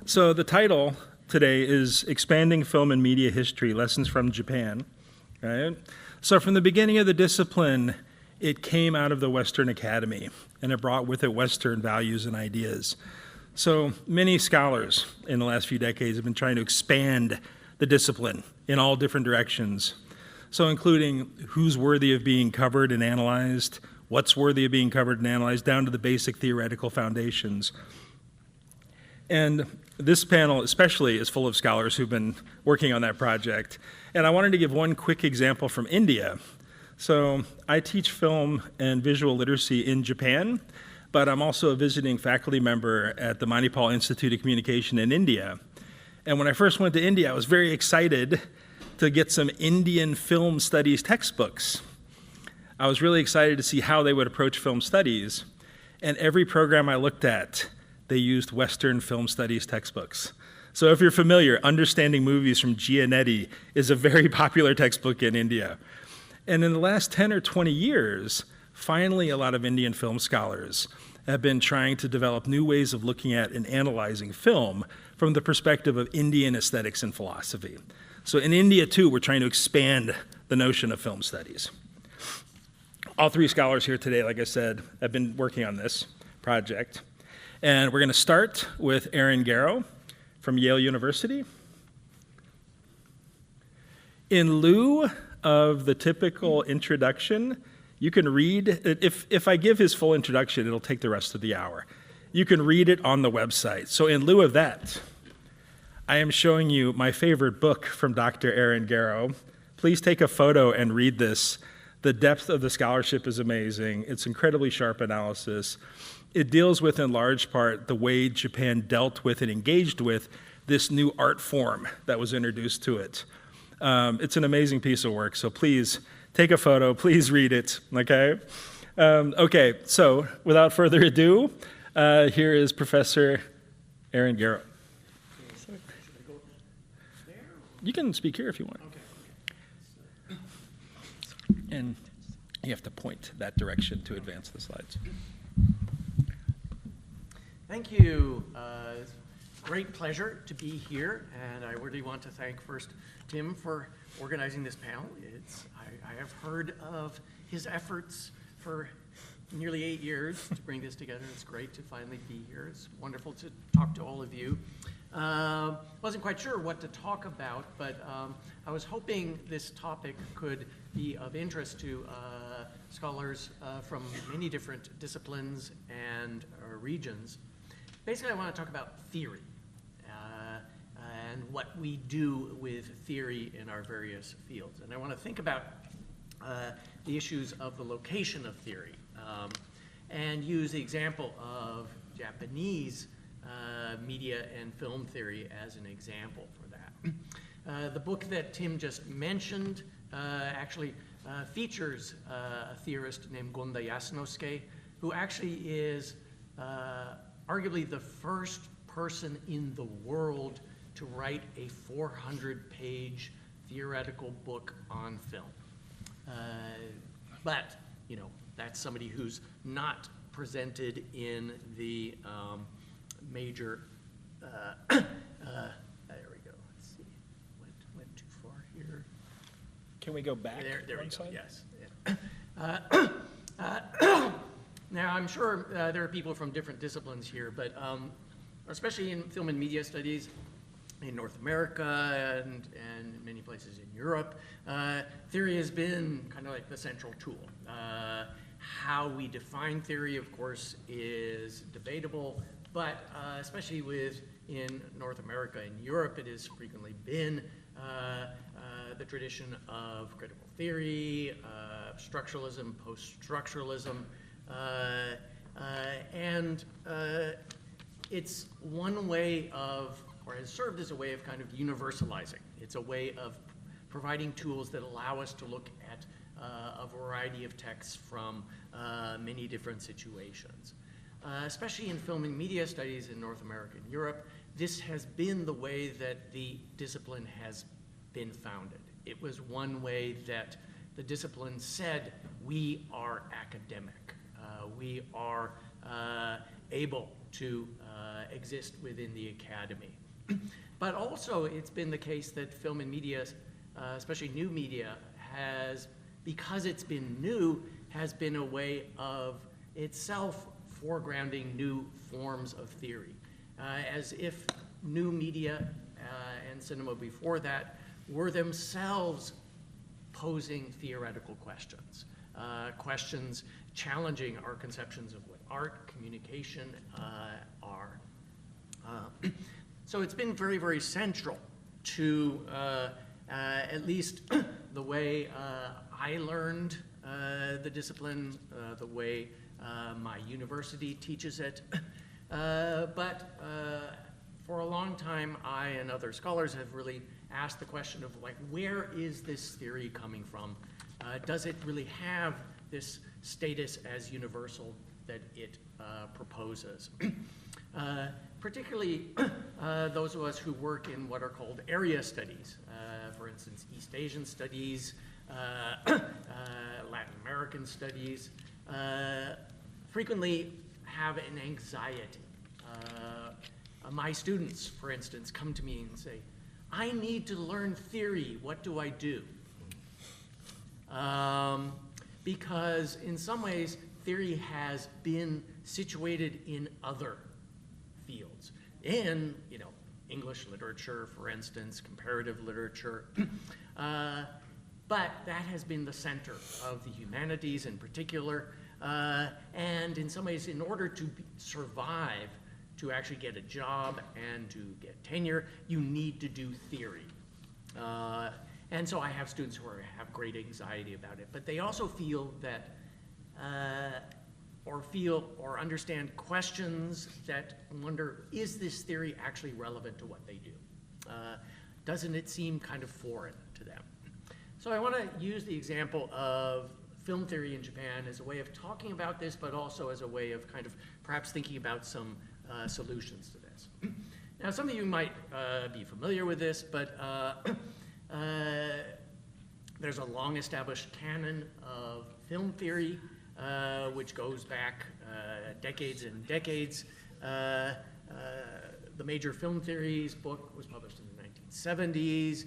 So the title today is Expanding Film and Media History, Lessons from Japan. Right? So from the beginning of the discipline, it came out of the Western Academy, and it brought with it Western values and ideas. So many scholars in the last few decades have been trying to expand the discipline in all different directions. So including who's worthy of being covered and analyzed, what's worthy of being covered and analyzed, down to the basic theoretical foundations. And this panel especially is full of scholars who've been working on that project. And I wanted to give one quick example from India. So I teach film and visual literacy in Japan, but I'm also a visiting faculty member at the Manipal Institute of Communication in India. And when I first went to India, I was very excited to get some Indian film studies textbooks. I was really excited to see how they would approach film studies. And every program I looked at, they used Western film studies textbooks. So if you're familiar, Understanding Movies from Gianetti is a very popular textbook in India. And in the last 10 or 20 years, finally a lot of Indian film scholars have been trying to develop new ways of looking at and analyzing film from the perspective of Indian aesthetics and philosophy. So in India, too, we're trying to expand the notion of film studies. All three scholars here today, like I said, have been working on this project. And we're going to start with Aaron Gerow from Yale University. In lieu of the typical introduction, you can read, if I give his full introduction, it'll take the rest of the hour. You can read it on the website. So in lieu of that, I am showing you my favorite book from Dr. Aaron Gerow. Please take a photo and read this. The depth of the scholarship is amazing. It's incredibly sharp analysis. It deals with, in large part, the way Japan dealt with and engaged with this new art form that was introduced to it. It's an amazing piece of work, so please take a photo, please read it, okay? Okay, so without further ado, here is Professor Aaron Gerow. You can speak here if you want. And you have to point that direction to advance the slides. Thank you. Great pleasure to be here, and I really want to thank first Tim for organizing this panel. I have heard of his efforts for nearly 8 years to bring this together. It's great to finally be here. It's wonderful to talk to all of you. Wasn't quite sure what to talk about, but I was hoping this topic could be of interest to scholars from many different disciplines and regions. Basically, I want to talk about theory and what we do with theory in our various fields. And I want to think about the issues of the location of theory and use the example of Japanese media and film theory as an example for that. The book that Tim just mentioned actually features a theorist named Gonda Yasunosuke, who actually is arguably the first person in the world to write a 400-page theoretical book on film. But, you know, that's somebody who's not presented in the major, there we go, let's see, went too far here. Can we go back? There we go, slide? yes. Now, I'm sure there are people from different disciplines here, but especially in film and media studies in North America and many places in Europe, theory has been kind of like the central tool. How we define theory, of course, is debatable, but especially in North America and Europe, it has frequently been the tradition of critical theory, structuralism, post-structuralism, and it's one way of, or has served as a way of kind of universalizing. It's a way of providing tools that allow us to look at a variety of texts from many different situations. Especially in film and media studies in North America and Europe, this has been the way that the discipline has been founded. It was one way that the discipline said, we are academic. We are able to exist within the academy. But also, it's been the case that film and media, especially new media, because it's been new, has been a way of itself foregrounding new forms of theory, as if new media and cinema before that were themselves posing theoretical questions, questions challenging our conceptions of what art, communication are. So it's been very, very central to at least the way I learned the discipline, the way my university teaches it. But for a long time, I and other scholars have really asked the question of, like, where is this theory coming from? Does it really have this status as universal that it proposes? Particularly those of us who work in what are called area studies, for instance, East Asian studies, Latin American studies, frequently have an anxiety. My students, for instance, come to me and say, I need to learn theory, what do I do? Because in some ways, theory has been situated in other fields, in English literature, for instance, comparative literature, but that has been the center of the humanities in particular, and in some ways, in order to survive, to actually get a job and to get tenure, you need to do theory. And so I have students who have great anxiety about it, but they also feel that, or understand questions that wonder, is this theory actually relevant to what they do? Doesn't it seem kind of foreign to them? So I want to use the example of film theory in Japan as a way of talking about this, but also as a way of kind of perhaps thinking about some solutions to this. Now, some of you might be familiar with this, but there's a long-established canon of film theory, which goes back decades and decades. The Major Film Theories book was published in the 1970s.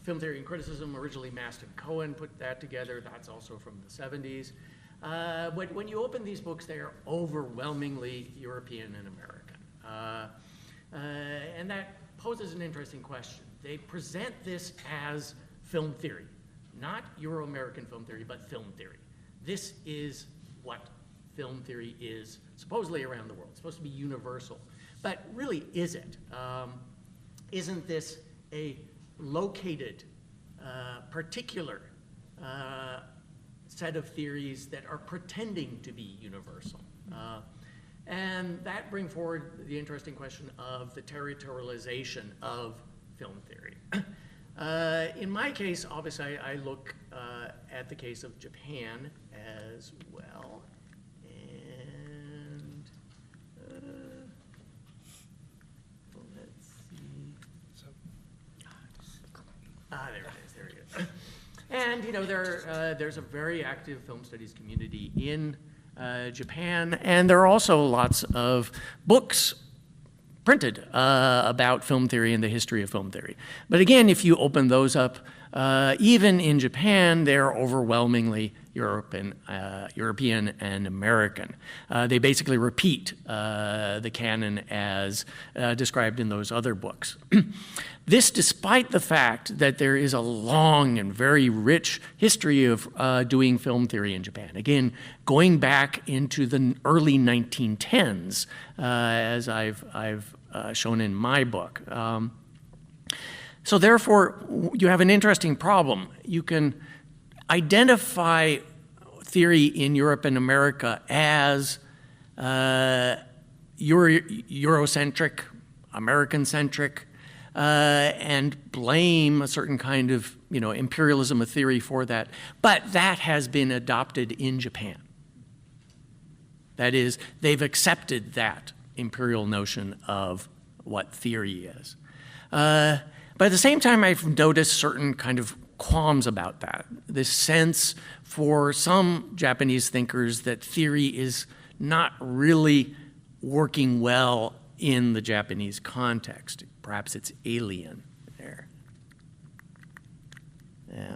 Film Theory and Criticism, originally Maston Cohen put that together. That's also from the 70s. But when you open these books, they are overwhelmingly European and American. And that poses an interesting question. They present this as film theory, not Euro-American film theory, but film theory. This is what film theory is supposedly around the world. It's supposed to be universal. But really, is it? Isn't this a located, particular set of theories that are pretending to be universal? And that brings forward the interesting question of the territorialization of film theory. In my case, obviously, I look at the case of Japan as well. And let's see. There it is, there it is. And there's a very active film studies community in Japan, and there are also lots of books printed about film theory and the history of film theory. But again, if you open those up, even in Japan, they're overwhelmingly European and American. They basically repeat the canon as described in those other books. This despite the fact that there is a long and very rich history of doing film theory in Japan. Again, going back into the early 1910s, as I've shown in my book. So therefore, you have an interesting problem. You can identify theory in Europe and America as Eurocentric, American-centric, and blame a certain kind of imperialism of theory for that. But that has been adopted in Japan. That is, they've accepted that imperial notion of what theory is. But at the same time, I've noticed certain kind of qualms about that. This sense for some Japanese thinkers that theory is not really working well in the Japanese context. Perhaps it's alien there. Yeah.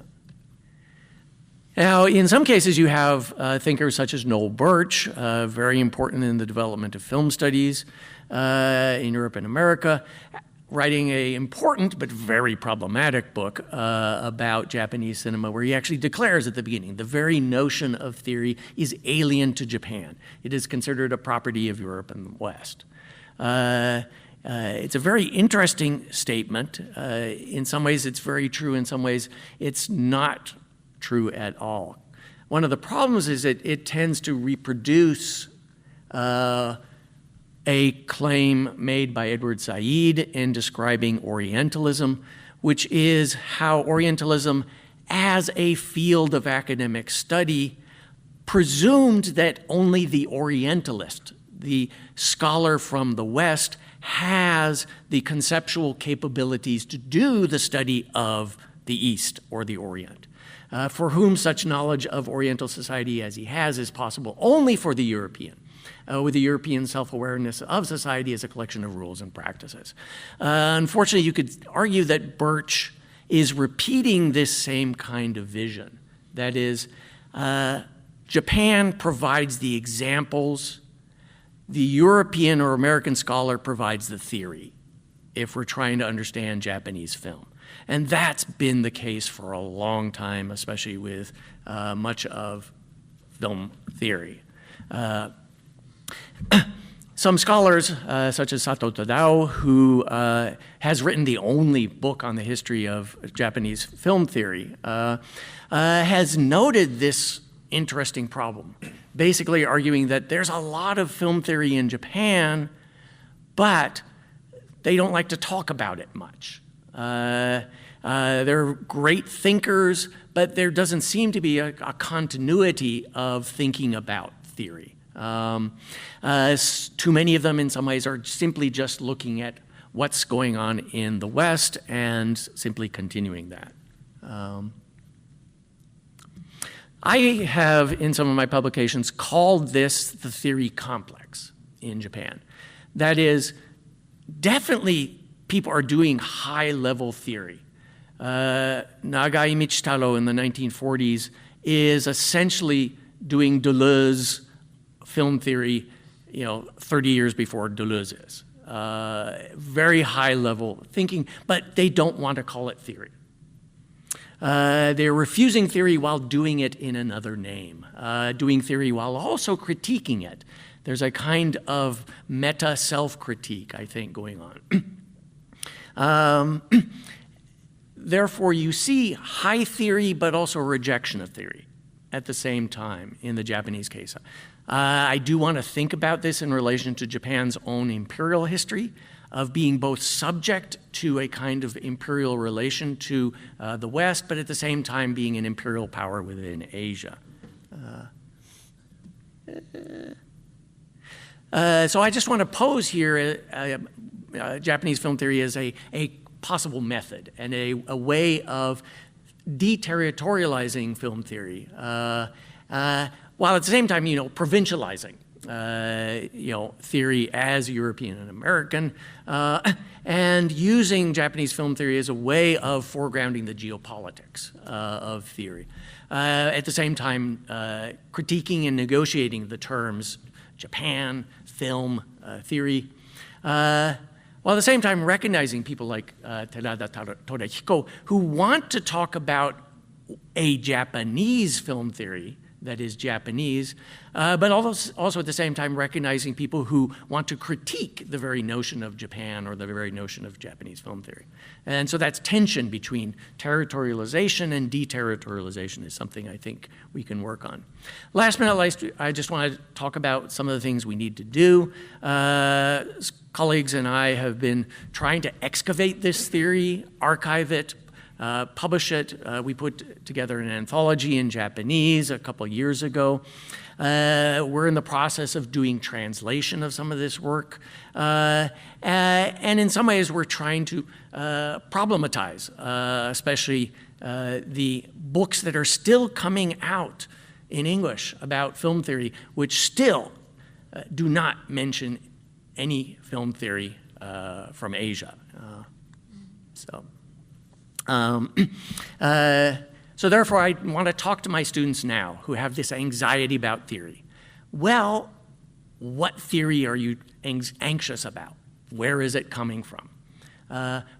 Now, in some cases, you have thinkers such as Noel Birch, very important in the development of film studies in Europe and America, writing an important but very problematic book about Japanese cinema, where he actually declares at the beginning, the very notion of theory is alien to Japan. It is considered a property of Europe and the West. It's a very interesting statement. In some ways, it's very true. In some ways, it's not true at all. One of the problems is that it tends to reproduce a claim made by Edward Said in describing Orientalism, which is how Orientalism as a field of academic study presumed that only the Orientalist, the scholar from the West, has the conceptual capabilities to do the study of the East or the Orient, for whom such knowledge of Oriental society as he has is possible only for the European. With the European self-awareness of society as a collection of rules and practices. Unfortunately, you could argue that Birch is repeating this same kind of vision. That is, Japan provides the examples, the European or American scholar provides the theory, if we're trying to understand Japanese film. And that's been the case for a long time, especially with much of film theory. Some scholars, such as Sato Tadao, who has written the only book on the history of Japanese film theory, has noted this interesting problem, basically arguing that there's a lot of film theory in Japan, but they don't like to talk about it much. They're great thinkers, but there doesn't seem to be a continuity of thinking about theory. Too many of them, in some ways, are simply just looking at what's going on in the West and simply continuing that. I have, in some of my publications, called this the theory complex in Japan. That is, definitely people are doing high-level theory. Nagai Michitaro in the 1940s is essentially doing Deleuze film theory, 30 years before Deleuze is. Very high-level thinking, but they don't want to call it theory. They're refusing theory while doing it in another name, doing theory while also critiquing it. There's a kind of meta self-critique, I think, going on. Therefore, you see high theory, but also rejection of theory at the same time in the Japanese case. I do want to think about this in relation to Japan's own imperial history of being both subject to a kind of imperial relation to the West, but at the same time being an imperial power within Asia. So I just want to pose here Japanese film theory as a possible method and a way of deterritorializing film theory, while at the same time, provincializing, theory as European and American, and using Japanese film theory as a way of foregrounding the geopolitics of theory. At the same time, critiquing and negotiating the terms Japan, film, theory, while at the same time recognizing people like Terada Torahiko, who want to talk about a Japanese film theory that is Japanese, but also at the same time recognizing people who want to critique the very notion of Japan or the very notion of Japanese film theory. And so that's tension between territorialization and deterritorialization is something I think we can work on. Last but not least, I just want to talk about some of the things we need to do. Colleagues and I have been trying to excavate this theory, archive it, publish it. We put together an anthology in Japanese a couple years ago. We're in the process of doing translation of some of this work. And in some ways, we're trying to problematize, especially the books that are still coming out in English about film theory, which still do not mention any film theory from Asia. So therefore, I want to talk to my students now who have this anxiety about theory. Well, what theory are you anxious about? Where is it coming from?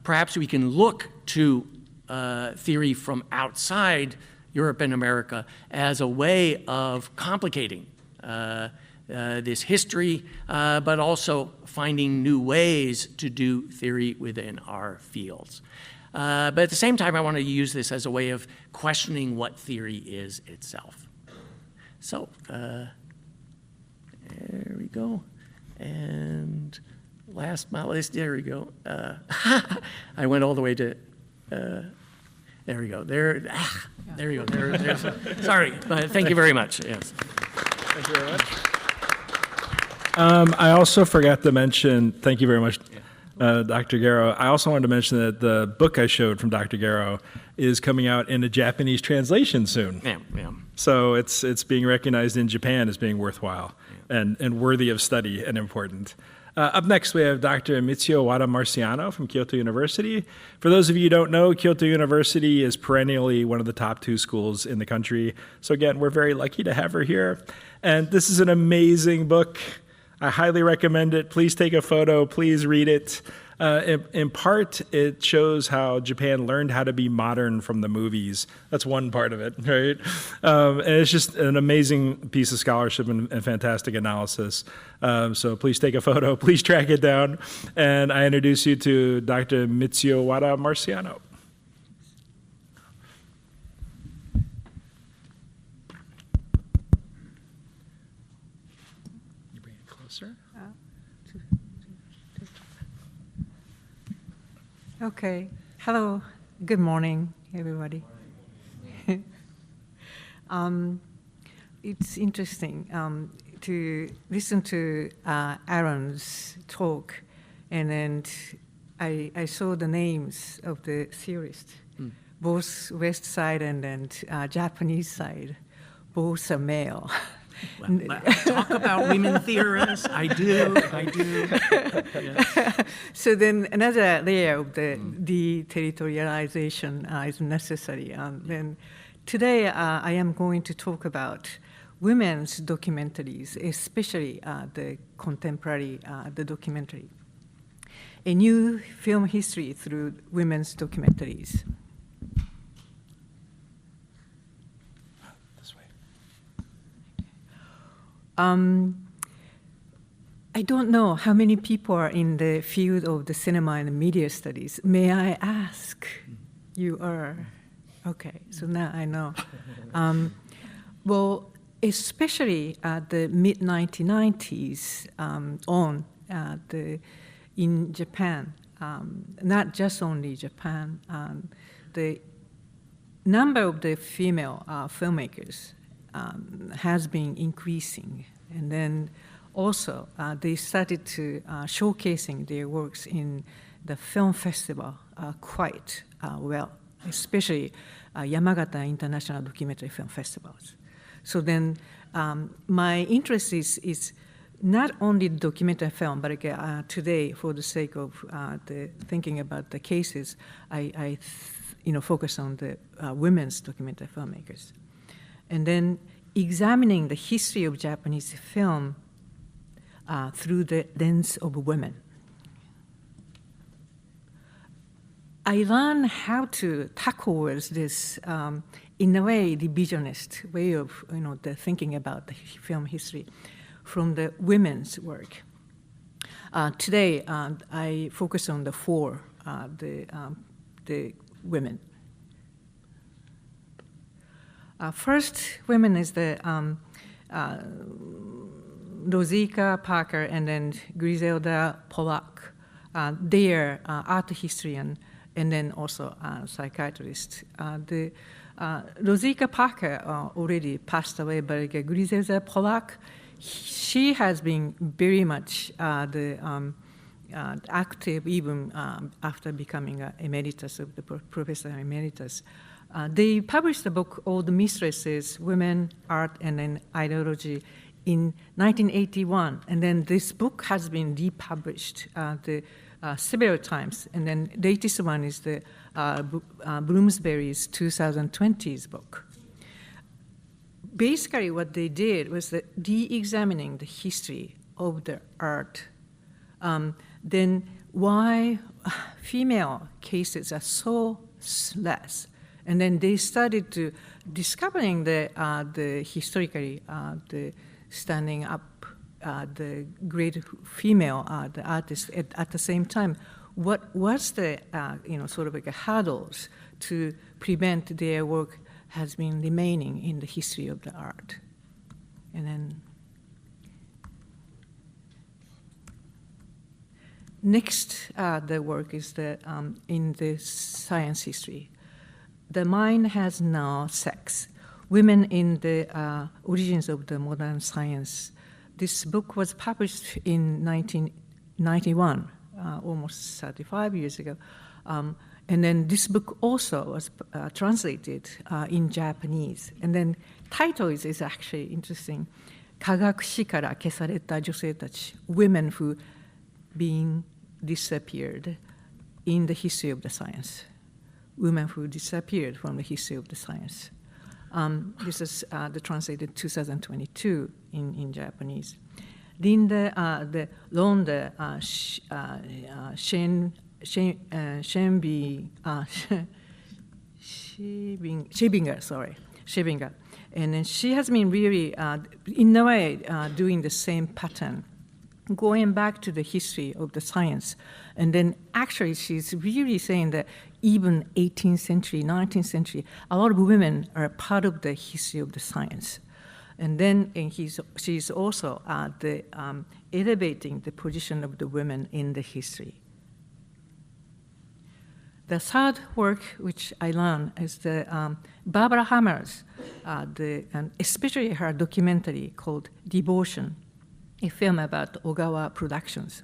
Perhaps we can look to theory from outside Europe and America as a way of complicating this history, but also finding new ways to do theory within our fields. But at the same time, I want to use this as a way of questioning what theory is itself. So, there we go. And last but not least, there we go. I went all the way to, there we go. There we go. Sorry, but thank you very much. Yes. Thank you very much. I also forgot to mention, thank you very much, Dr. Gerow. I also wanted to mention that the book I showed from Dr. Gerow is coming out in a Japanese translation soon. Yeah. So it's being recognized in Japan as being worthwhile and worthy of study and important. Up next, we have Dr. Mitsuyo Wada-Marciano from Kyoto University. For those of you who don't know, Kyoto University is perennially one of the top 2 schools in the country. So again, we're very lucky to have her here. And this is an amazing book. I highly recommend it. Please take a photo. Please read it. In part, it shows how Japan learned how to be modern from the movies. That's one part of it, right? And it's just an amazing piece of scholarship and fantastic analysis. So please take a photo. Please track it down. And I introduce you to Dr. Mitsuyo Wada-Marciano. You bring it closer? Okay. Hello. Good morning, everybody. It's interesting to listen to Aaron's talk, and then I saw the names of the theorists, both West side and then Japanese side. Both are male. Well, talk about women theorists. I do. Yes. So then another layer of the deterritorialization is necessary. Then today I am going to talk about women's documentaries, especially the contemporary the documentary. A new film history through women's documentaries. I don't know how many people are in the field of the cinema and media studies. May I ask? You are? Okay, so now I know. Well, especially at the mid-1990s in Japan, not just only Japan, the number of the female filmmakers has been increasing, and then also they started to showcasing their works in the film festival quite well, especially Yamagata International Documentary Film Festivals. So then my interest is not only the documentary film, but today, for the sake of the thinking about the cases, I focus on the women's documentary filmmakers. And then examining the history of Japanese film through the lens of women. I learned how to tackle with this, in a way, revisionist way of the thinking about the film history from the women's work. Today, I focus on the women. First women is the Rosika Parker and then Griselda Polak. They are art historian and then also psychiatrist. The Rosika Parker already passed away, but Griselda Polak, she has been very much active even after becoming an emeritus of the professor emeritus. They published the book, Old Mistresses, Women, Art, and then Ideology in 1981, and then this book has been republished several times, and then latest one is the Bloomsbury's 2020's book. Basically, what they did was that re-examining the history of the art, then why female cases are so less, and then they started to discovering the historically the standing up the great female the artists at the same time. What was the sort of like a hurdles to prevent their work has been remaining in the history of the art, and then next the work is in the science history. The Mind Has No Sex, Women in the Origins of the Modern Science. This book was published in 1991, almost 35 years ago. And then this book also was translated in Japanese. And then title is actually interesting. 科学史から消された女性たち, Women who being disappeared in the history of the science. Women who disappeared from the history of the science. This is the translated 2022 in Japanese. Linda Londa Schebinger. And then she has been really, in a way, doing the same pattern, going back to the history of the science. And then actually she's really saying that even 18th century, 19th century, a lot of women are part of the history of the science. And then she's also elevating the position of the women in the history. The third work which I learned is the Barbara Hammer's, and especially her documentary called Devotion, a film about Ogawa Productions,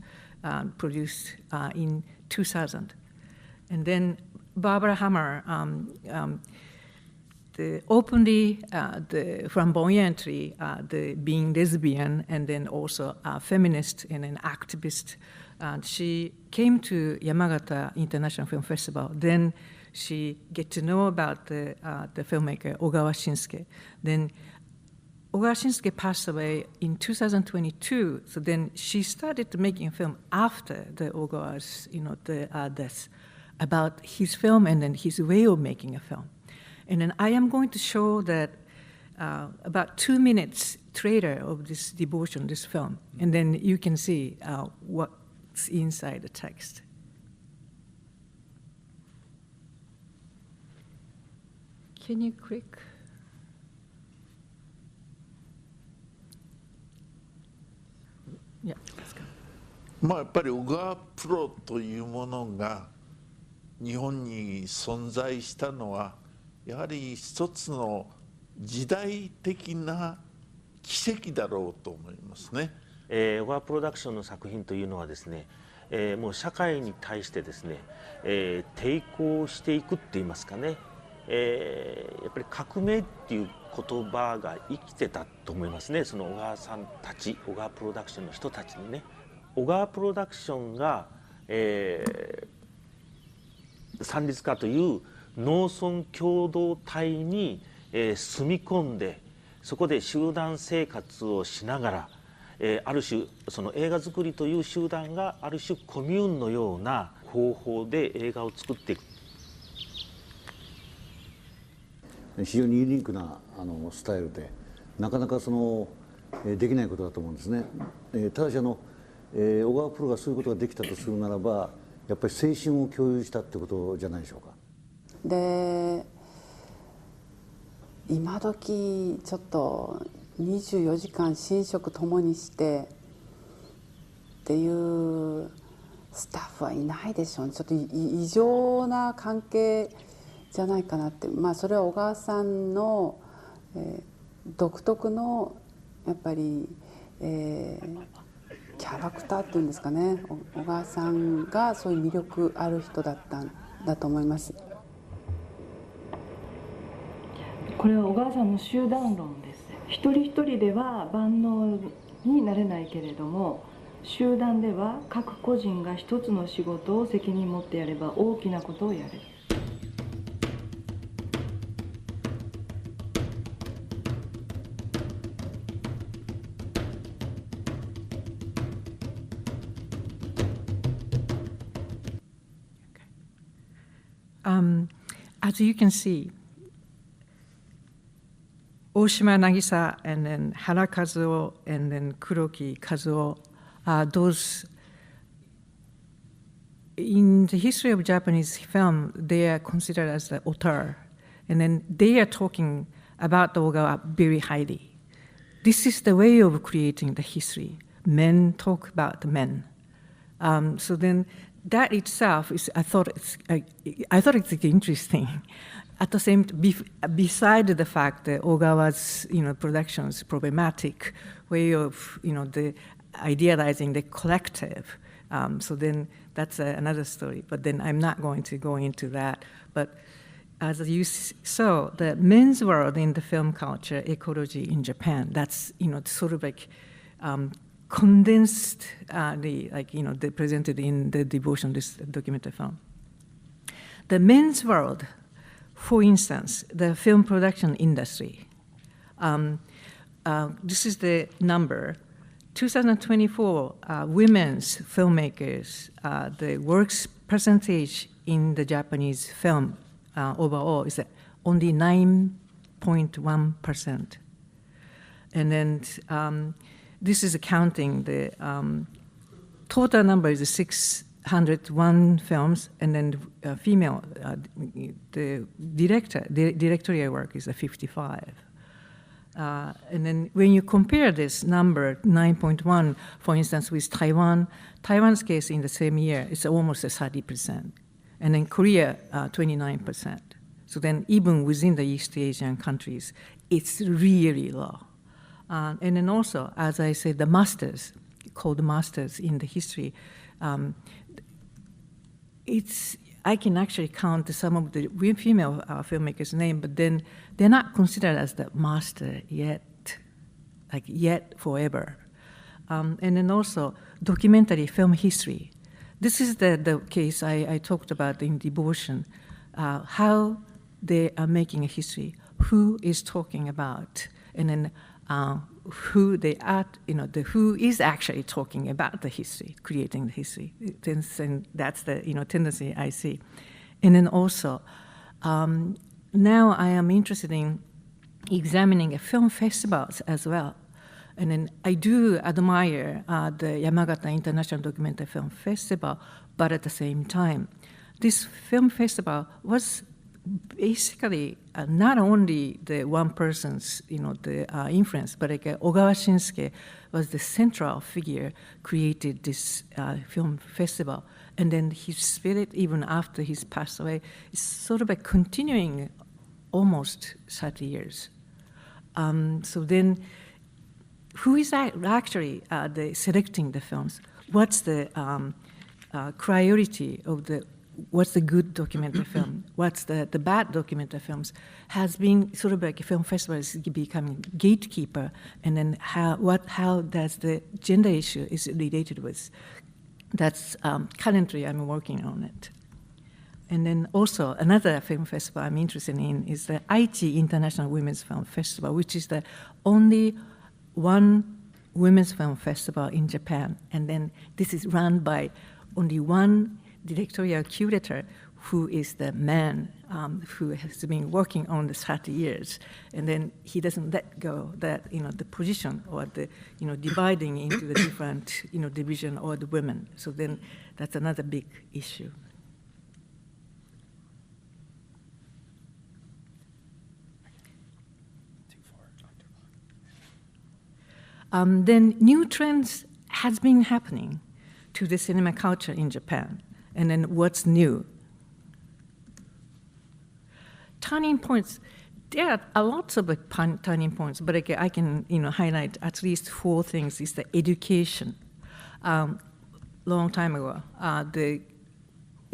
produced in 2000. And then Barbara Hammer openly, flamboyantly, being lesbian and then also a feminist and an activist. She came to Yamagata International Film Festival. Then she get to know about the filmmaker Ogawa Shinsuke. Then Ogawa Shinsuke passed away in 2022. So then she started making a film after the Ogawa's death about his film and then his way of making a film. And then I am going to show that about 2 minutes trailer of this Devotion, this film, and then you can see what's inside the text. Can you click? Yeah, let's go. やっぱり小川プロというものが日本に存在したのはやはり一つの時代的な奇跡だろうと思いますね。小川プロダクションの作品というのはですね、もう社会に対してですね、抵抗していくって言いますかね、やっぱり革命っていう言葉が生きてたと思いますね。その小川さんたち、小川プロダクションの人たちにね、小川プロダクションが、三立化という農村共同体に、住み込んでそこで集団生活をしながら、ある種その映画作りという集団がある種コミューンのような方法で映画を作っていく。非常にユニークなスタイルでなかなかできないことだと思うんですね。ただし小川プロがそういうことができたとするならばやっぱり青春を共有したってことじゃないでしょうか。で今時ちょっと24時間寝食ともにしてっていうスタッフはいないでしょうね。ちょっと異常な関係じゃないかなって、それは小川さんの、独特のやっぱり、キャラクターっていうんですかね、小川さんがそういう魅力ある人だったんだと思います。これは小川さんの集団論です。一人一人では万能になれないけれども、集団では各個人が一つの仕事を責任持ってやれば大きなことをやれる。As you can see, Oshima Nagisa and then Hara Kazuo and then Kuroki Kazuo, those in the history of Japanese film, they are considered as the auteur, and then they are talking about the Ogawa very highly. This is the way of creating the history. Men talk about the men. So then that itself is, I thought it's interesting. At the same, beside the fact that Ogawa's productions problematic way of the idealizing the collective. So then that's another story. But then I'm not going to go into that. But as you saw, the men's world in the film culture ecology in Japan. That's sort of like condensed, they presented in the Devotion, this documentary film. The men's world, for instance, the film production industry. This is the number. 2024, women's filmmakers, the works percentage in the Japanese film overall is only 9.1%. And then this is counting the total number is 601 films, and then female, the directorial work is 55. And then when you compare this number, 9.1, for instance, with Taiwan, Taiwan's case in the same year, it's almost 30%. And then Korea, 29%. So then even within the East Asian countries, it's really low. And then also, as I said, the masters, called masters in the history, I can actually count some of the female filmmakers' names, but then they're not considered as the master yet, like yet forever. And then also documentary film history. This is the case I talked about in Devotion, how they are making a history, who is talking about, and then who they are, who is actually talking about the history, creating the history. And that's the tendency I see. And then also, now I am interested in examining film festivals as well. And then I do admire the Yamagata International Documentary Film Festival, but at the same time, this film festival was basically not only the one person's, the influence, but like Ogawa Shinsuke was the central figure, created this film festival. And then his spirit, even after he's passed away, is sort of continuing almost 30 years. So then, who is actually selecting the films? What's the priority of what's the good documentary film? What's the bad documentary films? Has been sort of like a film festival is becoming gatekeeper, and then how does the gender issue is related with? That's currently I'm working on it. And then also another film festival I'm interested in is the Aichi International Women's Film Festival, which is the only one women's film festival in Japan. And then this is run by only one directorial curator who is the man who has been working on this 30 years. And then he doesn't let go that, the position or the, dividing into the different, division or the women. So then that's another big issue. Then new trends has been happening to the cinema culture in Japan. And then what's new? Turning points, there are lots of turning points, but I can highlight at least 4 things. Is the education. Long time ago,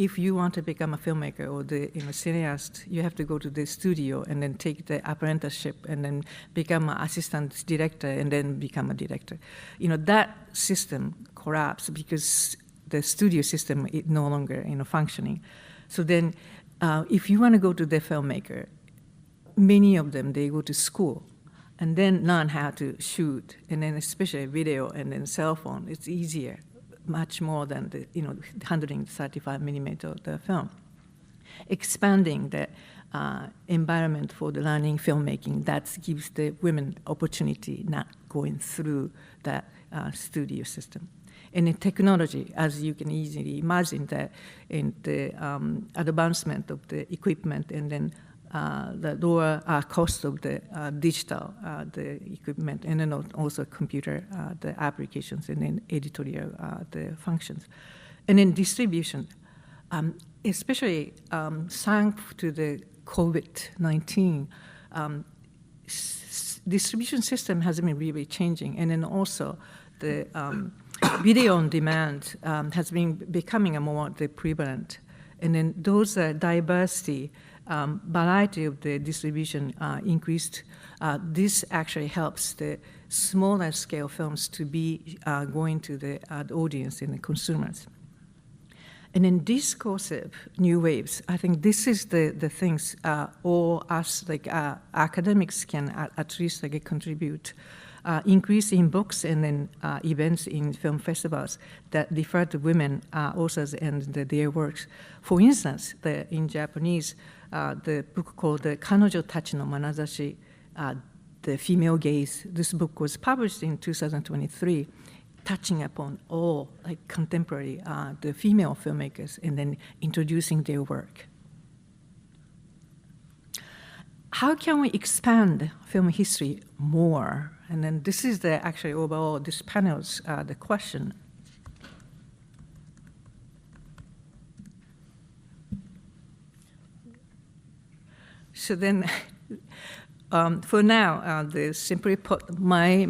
if you want to become a filmmaker or the cineast, you have to go to the studio and then take the apprenticeship and then become an assistant director and then become a director. That system collapsed because the studio system is no longer functioning. So then if you want to go to the filmmaker, many of them, they go to school and then learn how to shoot, and then especially video and then cell phone. It's easier, much more than the handling 35 millimeter the film. Expanding the environment for the learning filmmaking, that gives the women opportunity not going through that studio system. And in technology, as you can easily imagine, that in the advancement of the equipment and then the lower cost of the digital, the equipment, and then also computer, the applications, and then editorial, the functions. And then distribution, especially thanks to the COVID-19, distribution system has been really changing. And then also the video on demand has been becoming more prevalent. And then those diversity, variety of the distribution increased. This actually helps the smaller scale films to be going to the audience and the consumers. And then discursive new waves, I think this is the things all us academics can at least contribute. Increase in books and then events in film festivals that refer to women authors and their works. For instance, in Japanese, the book called Kanojo Tachi no Manazashi, The Female Gaze. This book was published in 2023, touching upon all contemporary the female filmmakers and then introducing their work. How can we expand film history more? And then this is actually overall this panel's the question. So then, for now, simply put, my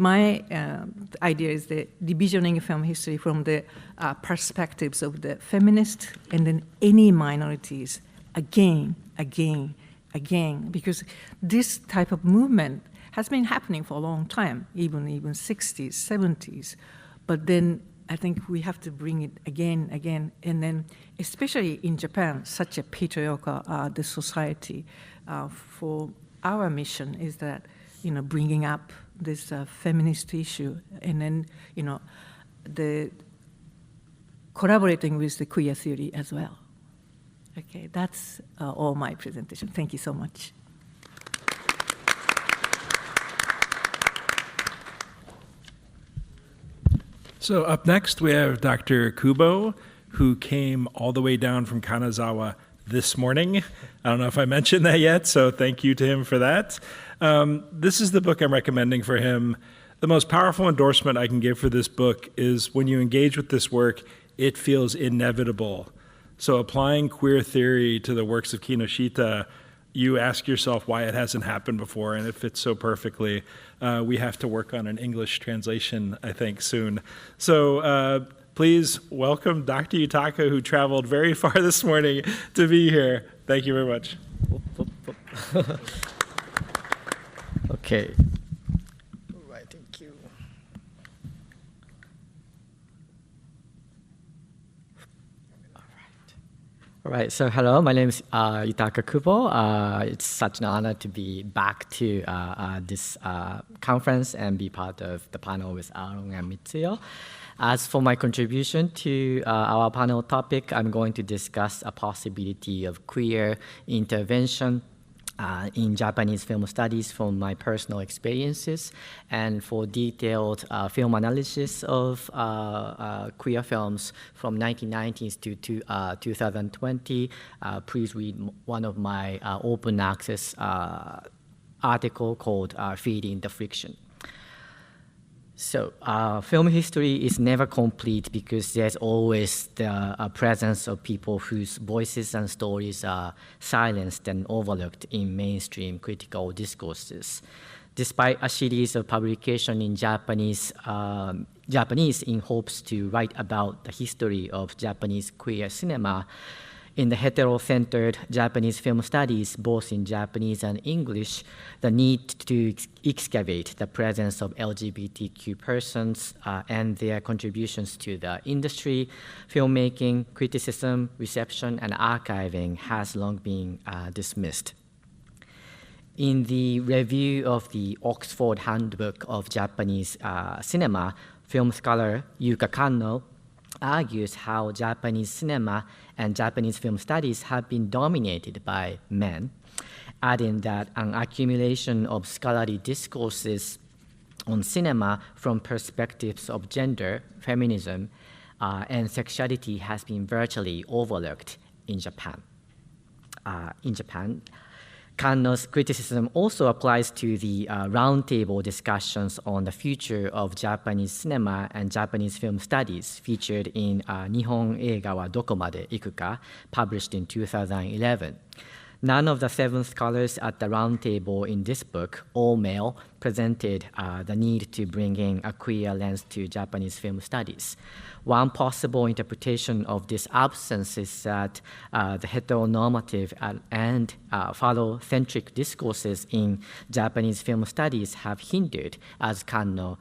idea is the divisioning film history from the perspectives of the feminists and then any minorities again, because this type of movement has been happening for a long time, even 60s, 70s. But then I think we have to bring it again, and then especially in Japan, such a patriarchal the society. For our mission is that bringing up this feminist issue, and then the collaborating with the queer theory as well. Okay, that's all my presentation. Thank you so much. So up next, we have Dr. Kubo, who came all the way down from Kanazawa this morning. I don't know if I mentioned that yet, so thank you to him for that. This is the book I'm recommending for him. The most powerful endorsement I can give for this book is when you engage with this work, it feels inevitable. So applying queer theory to the works of Kinoshita, you ask yourself why it hasn't happened before, and it fits so perfectly. We have to work on an English translation, I think, soon. So please welcome Dr. Yutaka, who traveled very far this morning to be here. Thank you very much. Okay. All right, thank you. All right, so hello, my name is Yutaka Kubo. It's such an honor to be back to this conference and be part of the panel with Aaron and Mitsuyo. As for my contribution to our panel topic, I'm going to discuss a possibility of queer intervention in Japanese film studies from my personal experiences, and for detailed film analysis of queer films from 1990s to 2020, please read one of my open access article called Feeding the Friction. So film history is never complete because there's always the presence of people whose voices and stories are silenced and overlooked in mainstream critical discourses. Despite a series of publications in Japanese in hopes to write about the history of Japanese queer cinema, In the hetero-centered Japanese film studies, both in Japanese and English, the need to excavate the presence of LGBTQ persons and their contributions to the industry, filmmaking, criticism, reception, and archiving has long been dismissed. In the review of the Oxford Handbook of Japanese Cinema, film scholar Yuka Kanno argues how Japanese cinema and Japanese film studies have been dominated by men, adding that an accumulation of scholarly discourses on cinema from perspectives of gender, feminism, and sexuality has been virtually overlooked in Japan. Kanno's criticism also applies to the roundtable discussions on the future of Japanese cinema and Japanese film studies featured in Nihon Eiga wa Dokomade Iku ka, published in 2011. None of the 7 scholars at the roundtable in this book, all male, presented the need to bring in a queer lens to Japanese film studies. One possible interpretation of this absence is that the heteronormative and phallocentric discourses in Japanese film studies have hindered, as Kanno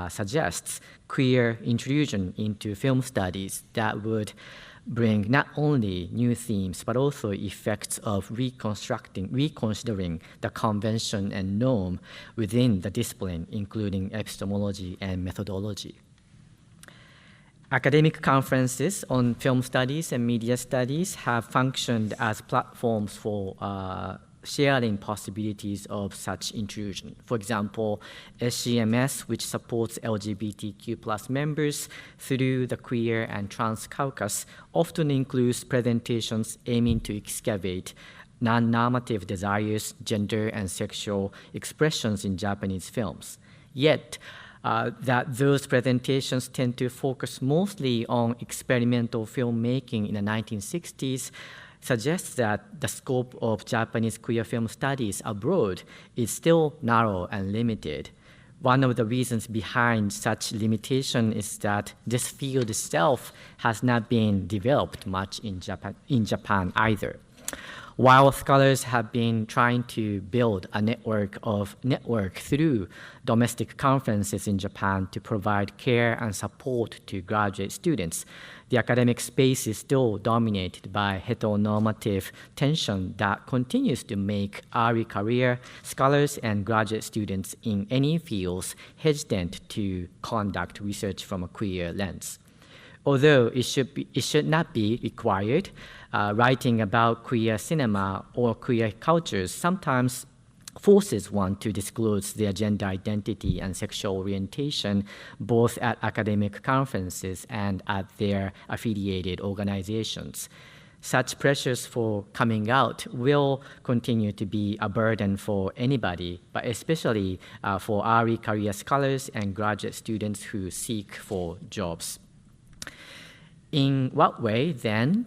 suggests, queer intrusion into film studies that would bring not only new themes, but also effects of reconsidering the convention and norm within the discipline, including epistemology and methodology. Academic conferences on film studies and media studies have functioned as platforms for sharing possibilities of such intrusion. For example, SCMS, which supports LGBTQ+ members through the queer and trans caucus, often includes presentations aiming to excavate non-normative desires, gender, and sexual expressions in Japanese films. Yet, that those presentations tend to focus mostly on experimental filmmaking in the 1960s suggests that the scope of Japanese queer film studies abroad is still narrow and limited. One of the reasons behind such limitation is that this field itself has not been developed much in Japan either. While scholars have been trying to build a network through domestic conferences in Japan to provide care and support to graduate students, the academic space is still dominated by heteronormative tension that continues to make early career scholars and graduate students in any fields hesitant to conduct research from a queer lens. Although it should not be required, writing about queer cinema or queer cultures sometimes forces one to disclose their gender identity and sexual orientation both at academic conferences and at their affiliated organizations. Such pressures for coming out will continue to be a burden for anybody, but especially for early career scholars and graduate students who seek for jobs. In what way, then,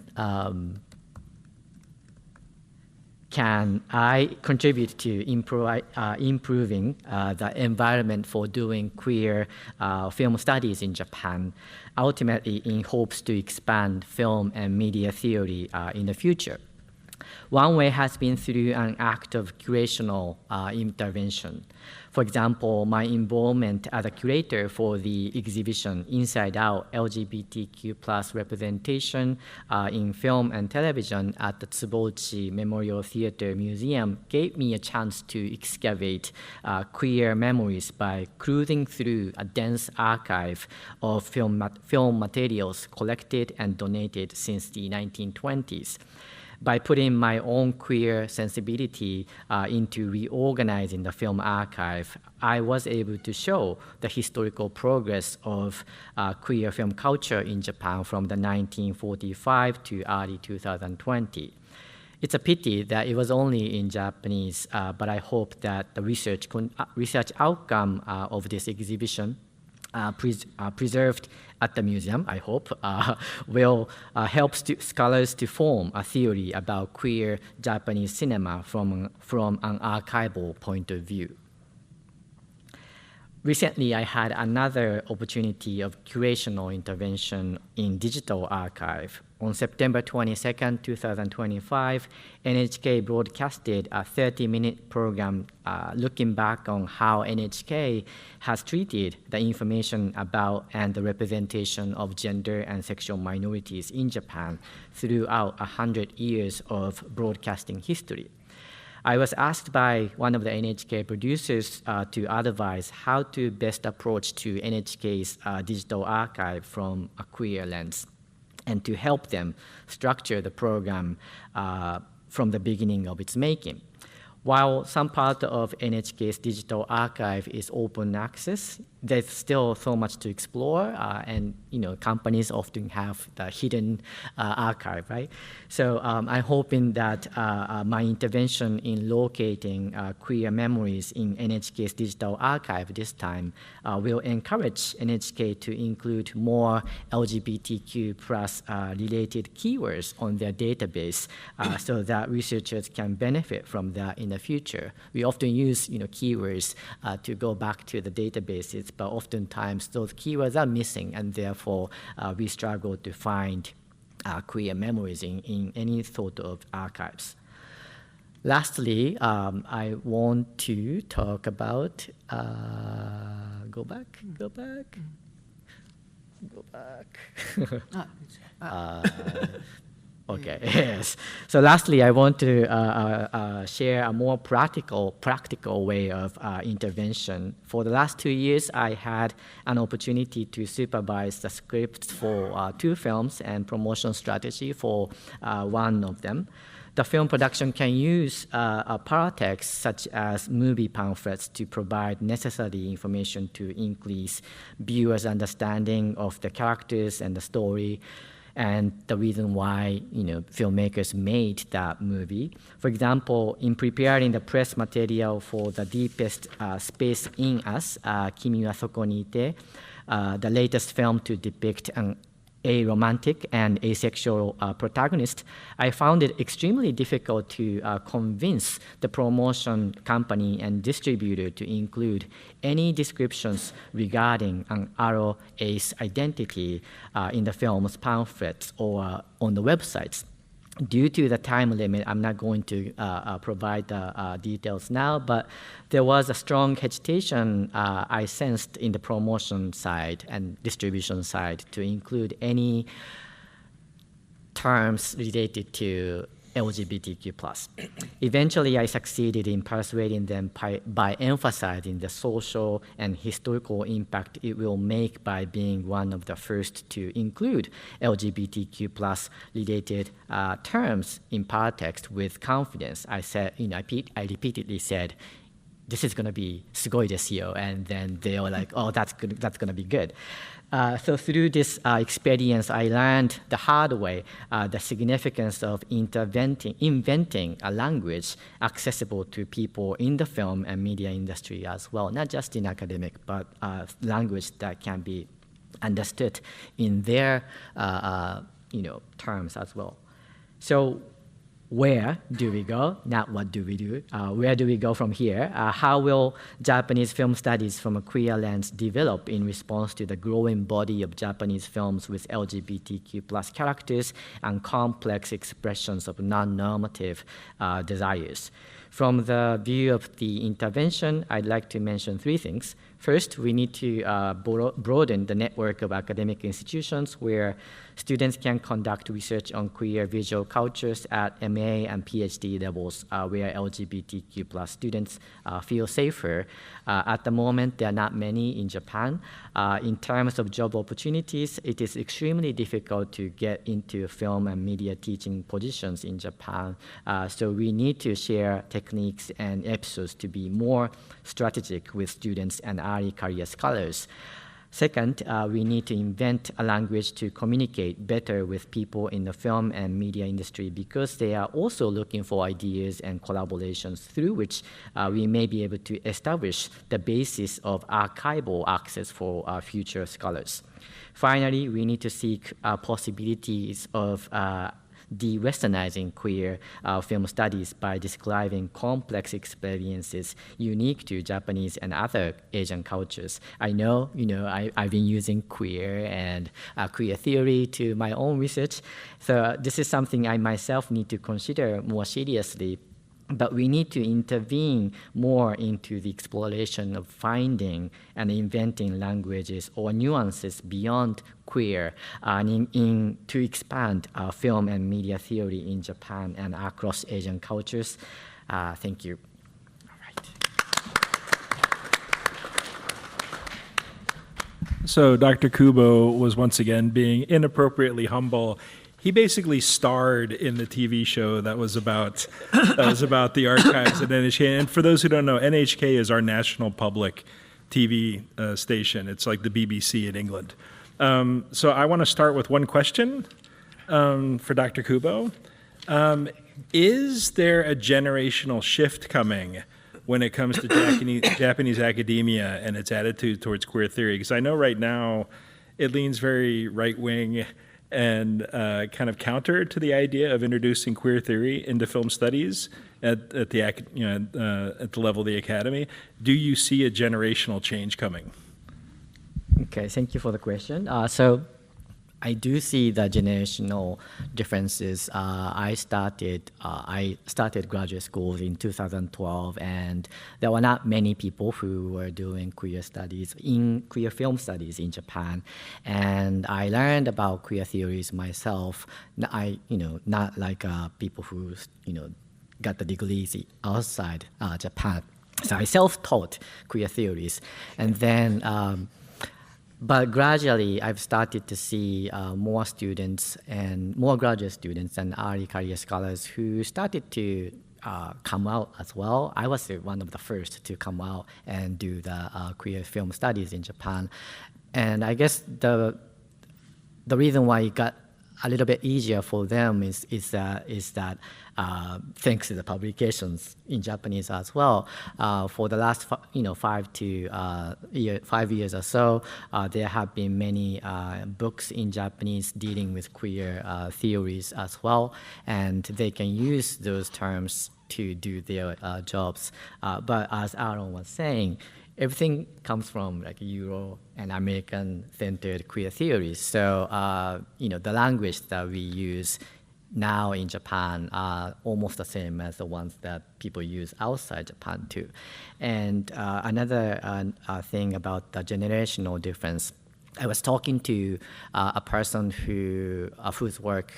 can I contribute to improving the environment for doing queer film studies in Japan, ultimately in hopes to expand film and media theory in the future? One way has been through an act of curational intervention. For example, my involvement as a curator for the exhibition Inside Out LGBTQ+ representation in film and television at the Tsubouchi Memorial Theater Museum gave me a chance to excavate queer memories by cruising through a dense archive of film materials collected and donated since the 1920s. By putting my own queer sensibility into reorganizing the film archive, I was able to show the historical progress of queer film culture in Japan from the 1945 to early 2020. It's a pity that it was only in Japanese, but I hope that the research outcome of this exhibition preserved at the museum, I hope, will help scholars to form a theory about queer Japanese cinema from an archival point of view. Recently, I had another opportunity of curational intervention in digital archive. On September 22nd, 2025, NHK broadcasted a 30-minute program looking back on how NHK has treated the information about and the representation of gender and sexual minorities in Japan throughout 100 years of broadcasting history. I was asked by one of the NHK producers to advise how to best approach to NHK's digital archive from a queer lens, and to help them structure the program from the beginning of its making. While some part of NHK's digital archive is open access, there's still so much to explore, and companies often have the hidden archive, right? So I'm hoping that my intervention in locating queer memories in NHK's digital archive this time will encourage NHK to include more LGBTQ plus related keywords on their database so that researchers can benefit from that in the future. We often use keywords to go back to the databases, but oftentimes those keywords are missing, and therefore we struggle to find queer memories in any sort of archives. Lastly, I want to talk about, go back. Okay, yes. So lastly, I want to share a more practical way of intervention. For the last 2 years, I had an opportunity to supervise the scripts for 2 films and promotion strategy for one of them. The film production can use paratext such as movie pamphlets to provide necessary information to increase viewers' understanding of the characters and the story, and the reason why filmmakers made that movie. For example, in preparing the press material for The Deepest Space in Us, Kimi wa Soko ni Ite, the latest film to depict an aromantic and asexual protagonist, I found it extremely difficult to convince the promotion company and distributor to include any descriptions regarding an aro ace identity in the film's pamphlets or on the websites. Due to the time limit, I'm not going to provide the details now, but there was a strong hesitation I sensed in the promotion side and distribution side to include any terms related to LGBTQ+. Eventually, I succeeded in persuading them by emphasizing the social and historical impact it will make by being one of the first to include LGBTQ+ related terms in paratext with confidence. I said, I repeatedly said, this is going to be sugoi desu yo, and then they were like, oh, that's good, that's going to be good. So through this experience, I learned the hard way the significance of inventing a language accessible to people in the film and media industry as well, not just in academic, but language that can be understood in their terms as well. So where do we go? Not what do we do. Where do we go from here? How will Japanese film studies from a queer lens develop in response to the growing body of Japanese films with LGBTQ+ characters and complex expressions of non-normative desires? From the view of the intervention, I'd like to mention 3 things. First, we need to broaden the network of academic institutions where students can conduct research on queer visual cultures at MA and PhD levels where LGBTQ+ students feel safer. At the moment, there are not many in Japan. In terms of job opportunities, it is extremely difficult to get into film and media teaching positions in Japan. So we need to share techniques and episodes to be more strategic with students and early career scholars. Second, we need to invent a language to communicate better with people in the film and media industry because they are also looking for ideas and collaborations through which we may be able to establish the basis of archival access for future scholars. Finally, we need to seek possibilities of de-Westernizing queer film studies by describing complex experiences unique to Japanese and other Asian cultures. I know, I've been using queer and queer theory to my own research, so this is something I myself need to consider more seriously. But we need to intervene more into the exploration of finding and inventing languages or nuances beyond queer to expand film and media theory in Japan and across Asian cultures. Thank you. All right. So Dr. Kubo was once again being inappropriately humble. He basically starred in the TV show that was about the archives at NHK. And for those who don't know, NHK is our national public TV station. It's like the BBC in England. So I want to start with one question for Dr. Kubo. Is there a generational shift coming when it comes to Japanese academia and its attitude towards queer theory? Because I know right now it leans very right-wing and kind of counter to the idea of introducing queer theory into film studies at the level of the academy. Do you see a generational change coming? Okay, thank you for the question. So I do see the generational differences. I started graduate school in 2012, and there were not many people who were doing queer film studies in Japan. And I learned about queer theories myself. Not like people who got the degrees outside Japan. So I self-taught queer theories, and then. But gradually, I've started to see more students and more graduate students and early career scholars who started to come out as well. I was one of the first to come out and do the queer film studies in Japan. And I guess the reason why it got a little bit easier for them is that thanks to the publications in Japanese as well. For the last 5 years or so, there have been many books in Japanese dealing with queer theories as well, and they can use those terms to do their jobs. But as Aaron was saying, everything comes from like Euro and American-centered queer theories. So, the language that we use now in Japan are almost the same as the ones that people use outside Japan too. And another thing about the generational difference, I was talking to a person whose work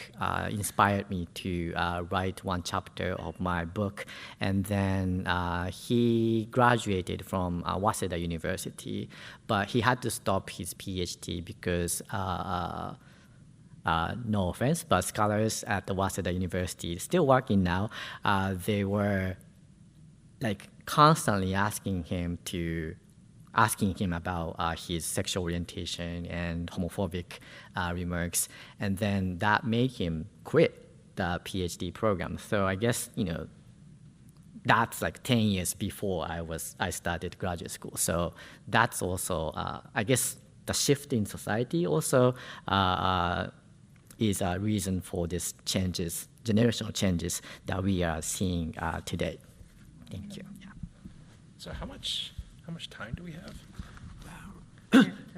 inspired me to write one chapter of my book, and then he graduated from Waseda University, but he had to stop his PhD because, no offense, but scholars at the Waseda University still working now, they were like constantly asking him about his sexual orientation and homophobic remarks, and then that made him quit the PhD program. So I guess that's like 10 years before I started graduate school. So that's also I guess the shift in society also is a reason for these changes, generational changes that we are seeing today. Thank you. Yeah. So how much time do we have?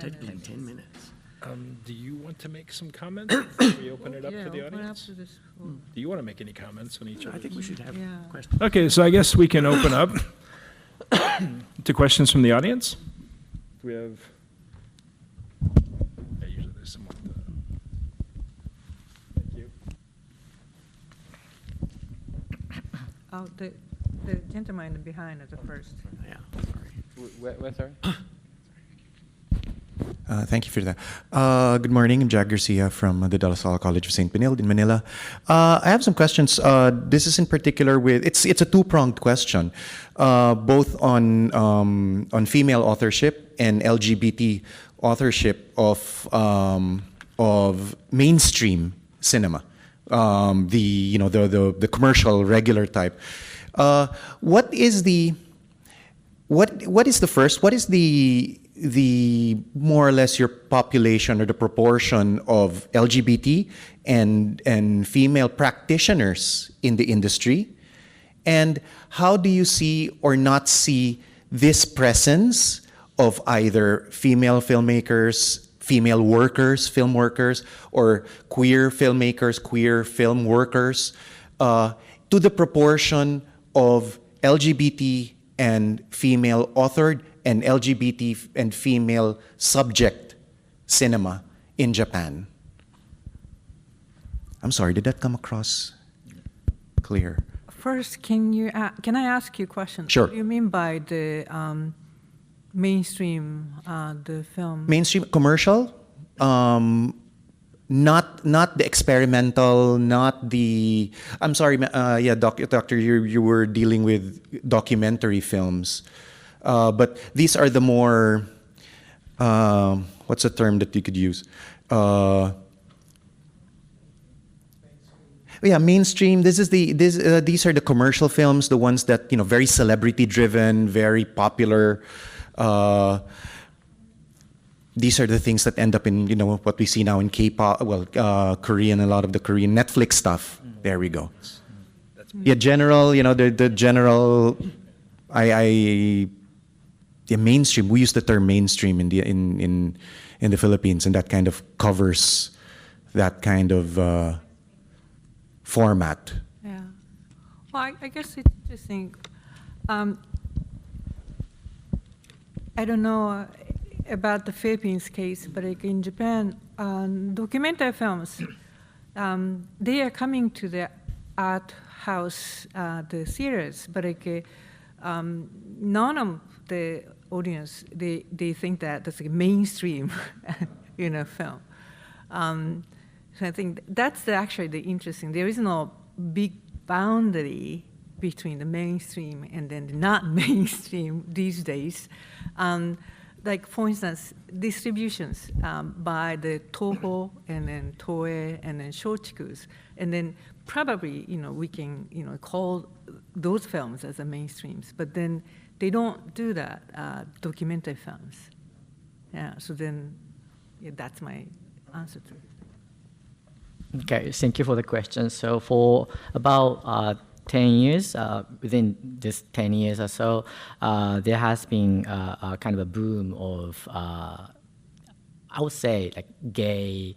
Take like 10 minutes. Do you want to make some comments before we open it up to the audience? Do you want to make any comments on each of I these? think we should have questions. Okay, so I guess we can open up to questions from the audience. We have. Yeah, usually there's someone. Thank you. Oh, the gentleman behind is the first. Yeah, sorry. Where, sorry? Thank you for that. Good morning. I'm Jack Garcia from the De La Salle College of St. Benilde in Manila. I have some questions. This is in particular with, it's a two-pronged question, both on female authorship and LGBT authorship of mainstream cinema, the commercial, regular type. What is the first? What is the the more or less your population or the proportion of LGBT and female practitioners in the industry? And how do you see or not see this presence of either female filmmakers, female workers, film workers, or queer filmmakers, queer film workers, to the proportion of LGBT and female authored and LGBT and female subject cinema in Japan? I'm sorry, did that come across clear? First, can I ask you a question? Sure. What do you mean by the mainstream, the film? Mainstream commercial, not the experimental, not the. I'm sorry, yeah, Doctor, you were dealing with documentary films, but these are the more. What's a term that you could use? Yeah, mainstream. These are the commercial films, the ones that very celebrity driven, very popular. These are the things that end up in what we see now in K-pop, Korean, a lot of the Korean Netflix stuff. There we go. Yeah, general. The general. The mainstream. We use the term mainstream in the Philippines, and that kind of covers that kind of. Format. Yeah. Well, I guess it's interesting. I don't know about the Philippines case, but like in Japan, documentary films, they are coming to the art house, the theaters, but like none of the audience, they think that that's like mainstream, film. So I think that's actually the interesting. There is no big boundary between the mainstream and then the not mainstream these days. Like for instance, distributions by the Toho and then Toei and then Shochikus, and then probably we can call those films as the mainstreams, but then they don't do that documentary films. Yeah. So then that's my answer to it. Okay, thank you for the question. So for about 10 years, within this 10 years or so, there has been a kind of a boom of, I would say, like gay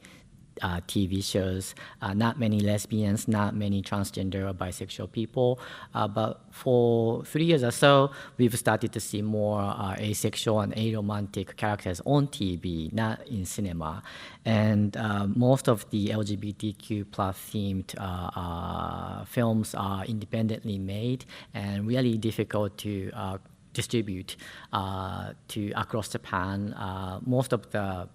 TV shows, not many lesbians, not many transgender or bisexual people. But for 3 years or so, we've started to see more asexual and aromantic characters on TV, not in cinema. And most of the LGBTQ plus themed films are independently made and really difficult to distribute to across Japan. Most of the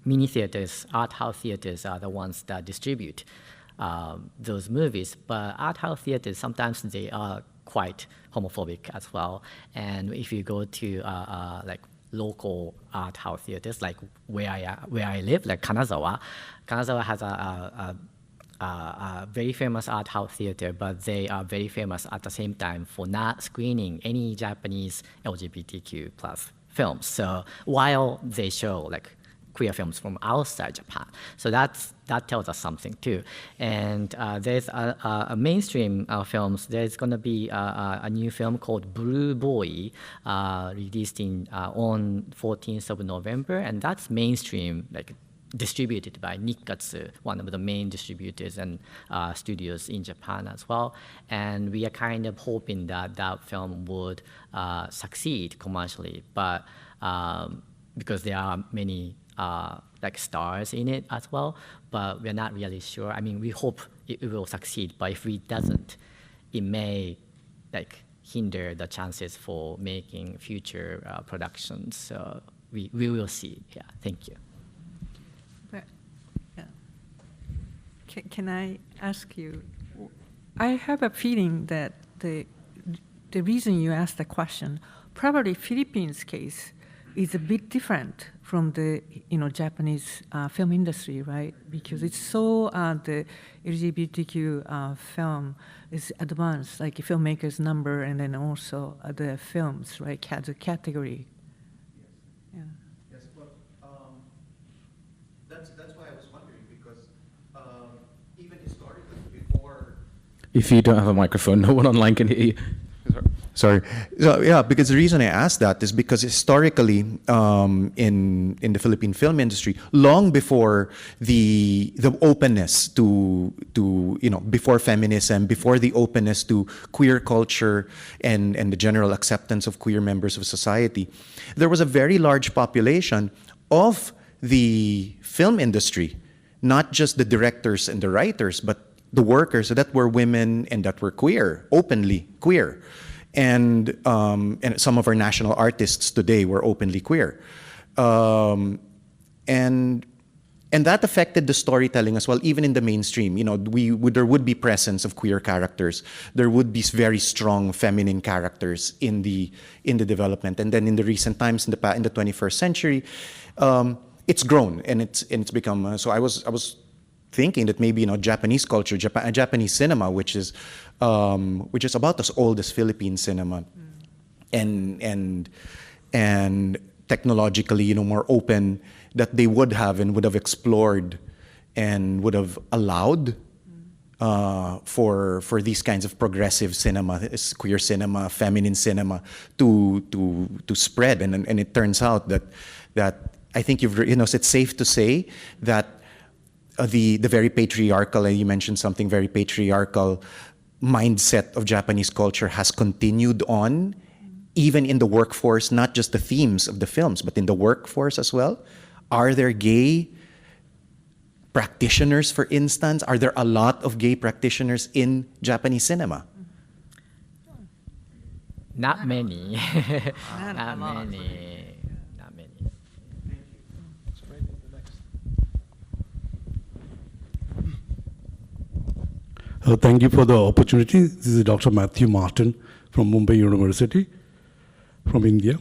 mini theaters, art house theaters are the ones that distribute those movies. But art house theaters, sometimes they are quite homophobic as well. And if you go to like local art house theaters, like where I live, like Kanazawa has a very famous art house theater, but they are very famous at the same time for not screening any Japanese LGBTQ plus films. So while they show like queer films from outside Japan. So that tells us something too. And there's a mainstream films. There's going to be a new film called Blue Boy, released on 14th of November, and that's mainstream, like distributed by Nikkatsu, one of the main distributors and studios in Japan as well. And we are kind of hoping that that film would succeed commercially, but because there are many like stars in it as well, but we're not really sure. We hope it will succeed, but if it doesn't, it may like hinder the chances for making future productions. So we will see. Yeah, thank you. But, yeah. Can I ask you? I have a feeling that the reason you asked the question, probably Philippines case is a bit different from the Japanese film industry, right? Because it's so the LGBTQ film is advanced, like filmmakers number, and then also the films, right? The category. Yeah. that's why I was wondering, because even historically before. If you don't have a microphone, no one online can hear you. Sorry. So, yeah, because the reason I asked that is because historically, in the Philippine film industry, long before the openness to before feminism, before the openness to queer culture and the general acceptance of queer members of society, there was a very large population of the film industry, not just the directors and the writers, but the workers that were women and that were queer, openly queer. And some of our national artists today were openly queer. And that affected the storytelling as well, even in the mainstream. There would be presence of queer characters. There would be very strong feminine characters in the development. And then in the recent times, in the 21st century, it's grown and it's become. So I was thinking that maybe Japanese culture, Japanese cinema, which is about as old as Philippine cinema, and technologically more open, that they would have explored and would have allowed for these kinds of progressive cinema, queer cinema, feminine cinema to spread, and it turns out that I think it's safe to say that the very patriarchal, and you mentioned something very patriarchal, mindset of Japanese culture has continued on, even in the workforce, not just the themes of the films, but in the workforce as well. Are there gay practitioners, for instance? Are there a lot of gay practitioners in Japanese cinema? Not many. Not many. Thank you for the opportunity. This is Dr. Matthew Martin from Mumbai University, from India.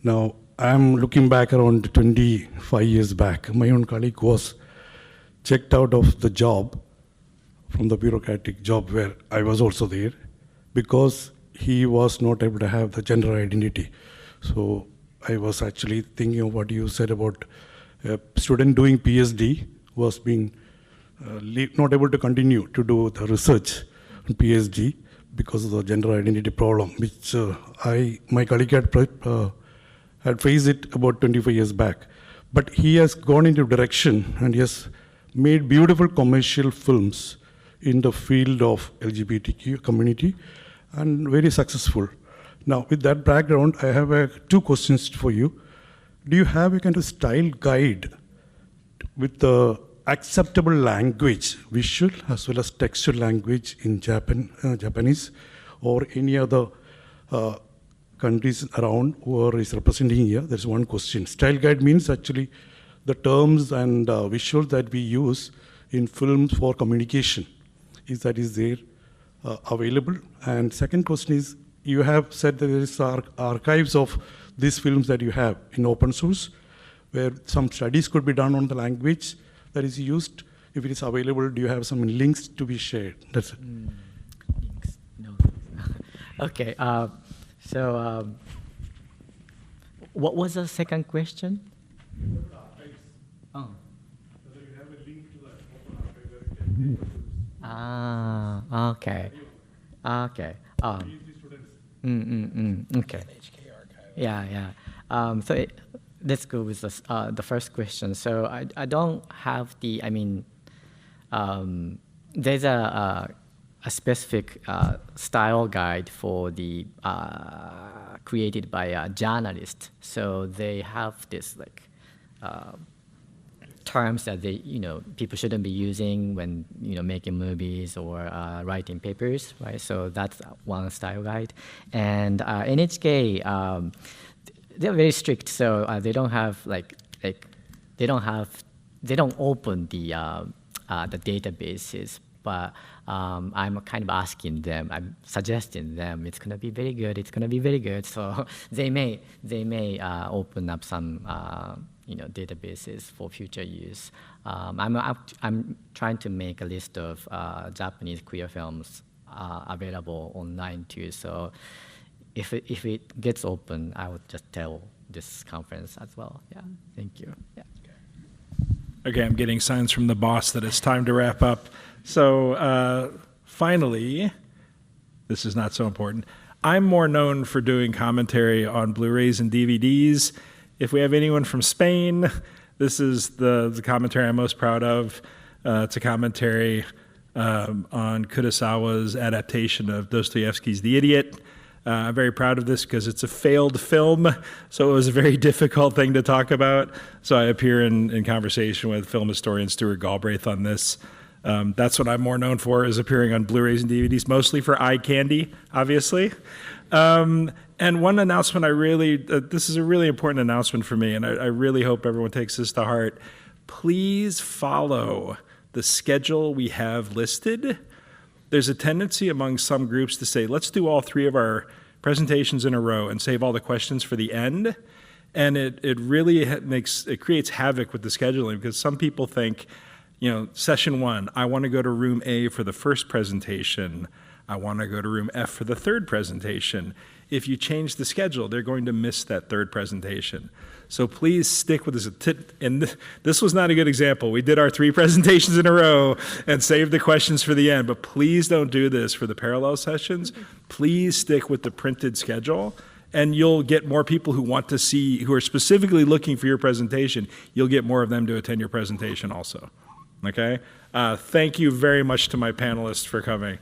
Now, I'm looking back around 25 years back. My own colleague was checked out of the job, from the bureaucratic job where I was also there, because he was not able to have the gender identity. So I was actually thinking of what you said about a student doing PhD was being not able to continue to do the research on PhD because of the gender identity problem, which my colleague had faced it about 25 years back. But he has gone into direction and he has made beautiful commercial films in the field of LGBTQ community and very successful. Now, with that background, I have two questions for you. Do you have a kind of style guide with the acceptable language, visual as well as textual language in Japanese or any other countries around who is representing here? There's one question. Style guide means actually the terms and visuals that we use in films for communication. Is there available? And second question is, you have said that there is archives of these films that you have in open source, where some studies could be done on the language that is used. If it is available, do you have some links to be shared? That's it. Links? No. Okay. So, what was the second question? Oh. Whether you have a link to that open archive where you can Okay. Okay. Okay. Yeah. So let's go with the first question. So I don't have the. I mean, there's a specific style guide for the created by a journalist. So they have this terms that people shouldn't be using when making movies or writing papers, right? So that's one style guide. And NHK, they're very strict, so they don't have they don't open the databases. But I'm kind of asking them, I'm suggesting them, it's gonna be very good, it's gonna be very good. So they may open up some databases for future use. I'm trying to make a list of Japanese queer films available online too. So if it gets open, I would just tell this conference as well. Yeah, thank you. Yeah. Okay, I'm getting signs from the boss that it's time to wrap up. So finally, this is not so important. I'm more known for doing commentary on Blu-rays and DVDs. If we have anyone from Spain, this is the commentary I'm most proud of. It's a commentary on Kurosawa's adaptation of Dostoevsky's The Idiot. I'm very proud of this because it's a failed film, so it was a very difficult thing to talk about. So I appear in conversation with film historian Stuart Galbraith on this. That's what I'm more known for, is appearing on Blu-rays and DVDs, mostly for eye candy, obviously. And one announcement this is a really important announcement for me, and I really hope everyone takes this to heart. Please follow the schedule we have listed. There's a tendency among some groups to say, let's do all 3 of our presentations in a row and save all the questions for the end. And it really creates havoc with the scheduling, because some people think, session 1, I want to go to room A for the first presentation. I want to go to room F for the third presentation. If you change the schedule, they're going to miss that third presentation. So please stick with this. And this was not a good example. We did our 3 presentations in a row and saved the questions for the end, but please don't do this for the parallel sessions. Please stick with the printed schedule, and you'll get more people who are specifically looking for your presentation. You'll get more of them to attend your presentation also. Okay? Thank you very much to my panelists for coming.